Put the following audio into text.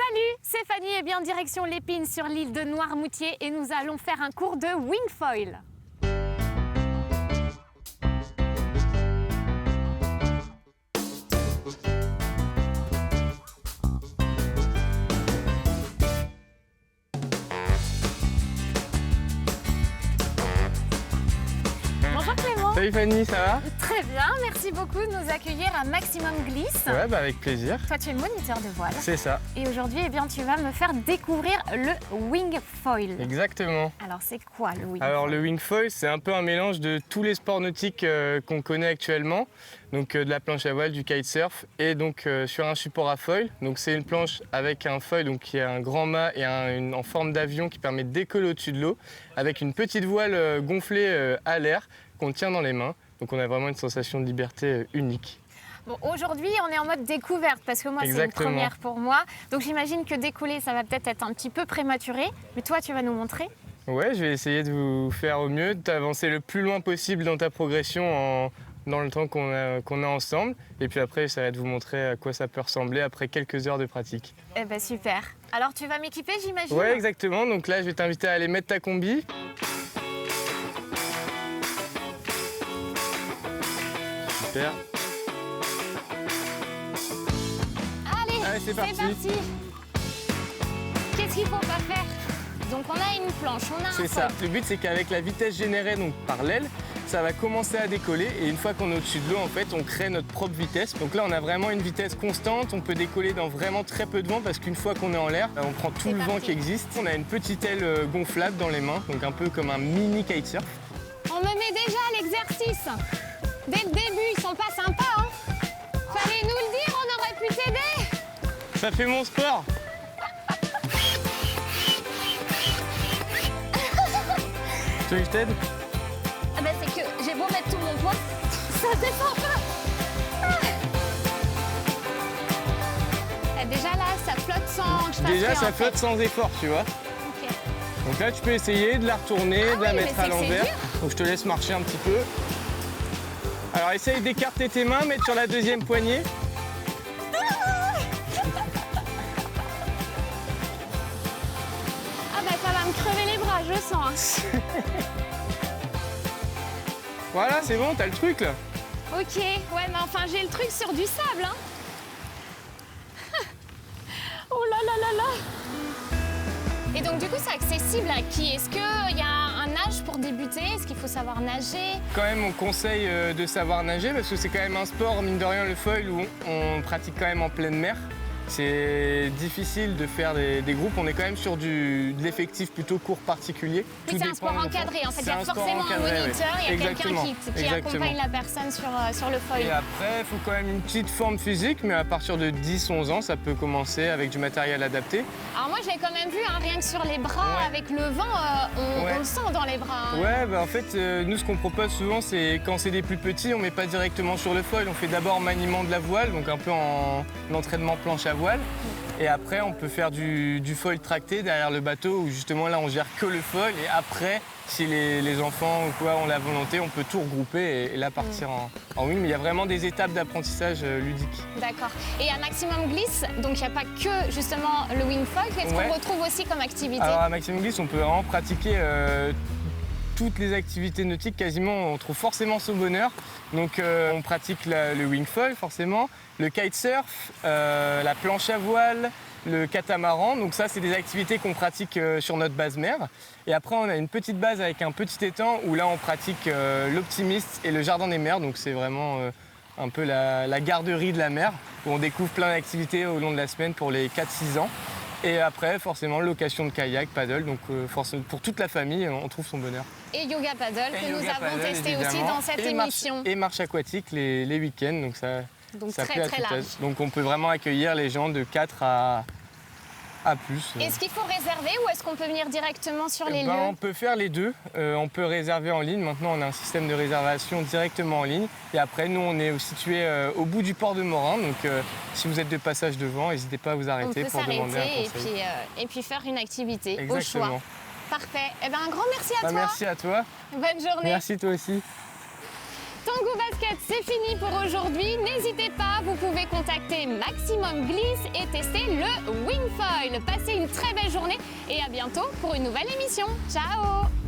Salut, c'est Fanny et bien direction l'Épine sur l'île de Noirmoutier et nous allons faire un cours de wingfoil. Bonjour Clément. Salut Fanny, ça va? Très bien, merci beaucoup de nous accueillir à Maximum Glisse. Ouais, bah avec plaisir. Toi tu es moniteur de voile. C'est ça. Et aujourd'hui, eh bien, tu vas me faire découvrir le wingfoil. Exactement. Alors c'est quoi le wingfoil? Alors le wingfoil, c'est un peu un mélange de tous les sports nautiques qu'on connaît actuellement. Donc de la planche à voile, du kitesurf et donc sur un support à foil. Donc c'est une planche avec un foil donc, qui a un grand mât et en forme d'avion qui permet de décoller au-dessus de l'eau avec une petite voile gonflée à l'air qu'on tient dans les mains. Donc on a vraiment une sensation de liberté unique. Bon, aujourd'hui, on est en mode découverte parce que moi, c'est une Exactement. première pour moi. Donc j'imagine que décoller, ça va peut-être être un petit peu prématuré. Mais toi, tu vas nous montrer. Ouais, je vais essayer de vous faire au mieux, d'avancer le plus loin possible dans ta progression dans le temps qu'on a ensemble. Et puis après, ça va de vous montrer à quoi ça peut ressembler après quelques heures de pratique. Eh ben super. Alors tu vas m'équiper, j'imagine? Ouais, exactement. Donc là, je vais t'inviter à aller mettre ta combi. Super. Allez, c'est parti. Qu'est-ce qu'il faut pas faire? Donc on a une planche, on a un C'est ça. foil. Le but, c'est qu'avec la vitesse générée donc, par l'aile, ça va commencer à décoller. Et une fois qu'on est au-dessus de l'eau, en fait, on crée notre propre vitesse. Donc là, on a vraiment une vitesse constante. On peut décoller dans vraiment très peu de vent parce qu'une fois qu'on est en l'air, on prend tout le vent qui existe. On a une petite aile gonflable dans les mains, donc un peu comme un mini kitesurf. On me met déjà à l'exercice. Dès le début, ils sont pas sympas, hein? Fallait nous le dire, on aurait pu t'aider. Ça fait mon sport. Tu veux que je t'aide? Ah ben c'est que j'ai beau mettre tout mon poids, ça descend pas. Ah, déjà là, ça flotte sans que je fasse Déjà, rien, ça en fait. flotte sans effort, tu vois. Ok. Donc là, tu peux essayer de la retourner, de la oui, mettre mais à c'est que c'est l'envers. dur. Donc je te laisse marcher un petit peu. Alors essaye d'écarter tes mains, mettre sur la deuxième poignée. Ah bah ça va me crever les bras, je sens. Voilà, c'est bon, t'as le truc là. Ok, ouais mais enfin j'ai le truc sur du sable, hein. Oh là là là là. Et donc du coup c'est accessible à qui? Est-ce qu'il y a un âge pour débuter? Est-ce qu'il faut savoir nager? Quand même, on conseille de savoir nager parce que c'est quand même un sport, mine de rien, le foil, où on pratique quand même en pleine mer. C'est difficile de faire des groupes. On est quand même sur de l'effectif plutôt court particulier. Oui, c'est un sport encadré. En fait, il y a forcément un moniteur, il y a quelqu'un qui accompagne la personne sur le foil. Et après, il faut quand même une petite forme physique, mais à partir de 10-11 ans, ça peut commencer avec du matériel adapté. Alors moi, je l'ai quand même vu, hein, rien que sur les bras, Ouais. avec le vent, on le sent dans les bras. Hein. Ouais, bah en fait, nous, ce qu'on propose souvent, c'est quand c'est des plus petits, on met pas directement sur le foil. On fait d'abord maniement de la voile, donc un peu en entraînement planche à voile. Et après, on peut faire du foil tracté derrière le bateau, où justement là, on gère que le foil. Et après, si les enfants ou quoi ont la volonté, on peut tout regrouper et là partir en wing. Mais il y a vraiment des étapes d'apprentissage ludiques. D'accord. Et à Maximum Glisse, donc il n'y a pas que justement le wingfoil, qu'est-ce Ouais. qu'on retrouve aussi comme activité? Alors à Maximum Glisse, on peut vraiment pratiquer toutes les activités nautiques, quasiment, on trouve forcément son bonheur. Donc on pratique le wingfoil forcément, le kitesurf, la planche à voile, le catamaran. Donc ça, c'est des activités qu'on pratique sur notre base mer. Et après, on a une petite base avec un petit étang où là, on pratique l'optimiste et le jardin des mers. Donc c'est vraiment un peu la garderie de la mer où on découvre plein d'activités au long de la semaine pour les 4-6 ans. Et après, forcément, location de kayak, paddle. Donc pour toute la famille, on trouve son bonheur. Et yoga paddle que nous avons testé aussi dans cette émission. Et marche aquatique les week-ends. Donc ça très, plaît à très tout large. âge. Donc on peut vraiment accueillir les gens de 4 à plus. Est-ce qu'il faut réserver ou est-ce qu'on peut venir directement sur les lieux? On peut faire les deux. On peut réserver en ligne. Maintenant, on a un système de réservation directement en ligne. Et après, nous, on est situé au bout du port de Morin. Donc, si vous êtes de passage devant, n'hésitez pas à vous arrêter pour demander un conseil. Et puis faire une activité Exactement. au choix. Parfait. Eh ben, un grand merci à toi. Merci à toi. Bonne journée. Merci toi aussi. Tango Basket, c'est fini pour aujourd'hui. N'hésitez pas, vous pouvez contacter Maximum Glisse et tester le Wingfoil. Passez une très belle journée et à bientôt pour une nouvelle émission. Ciao!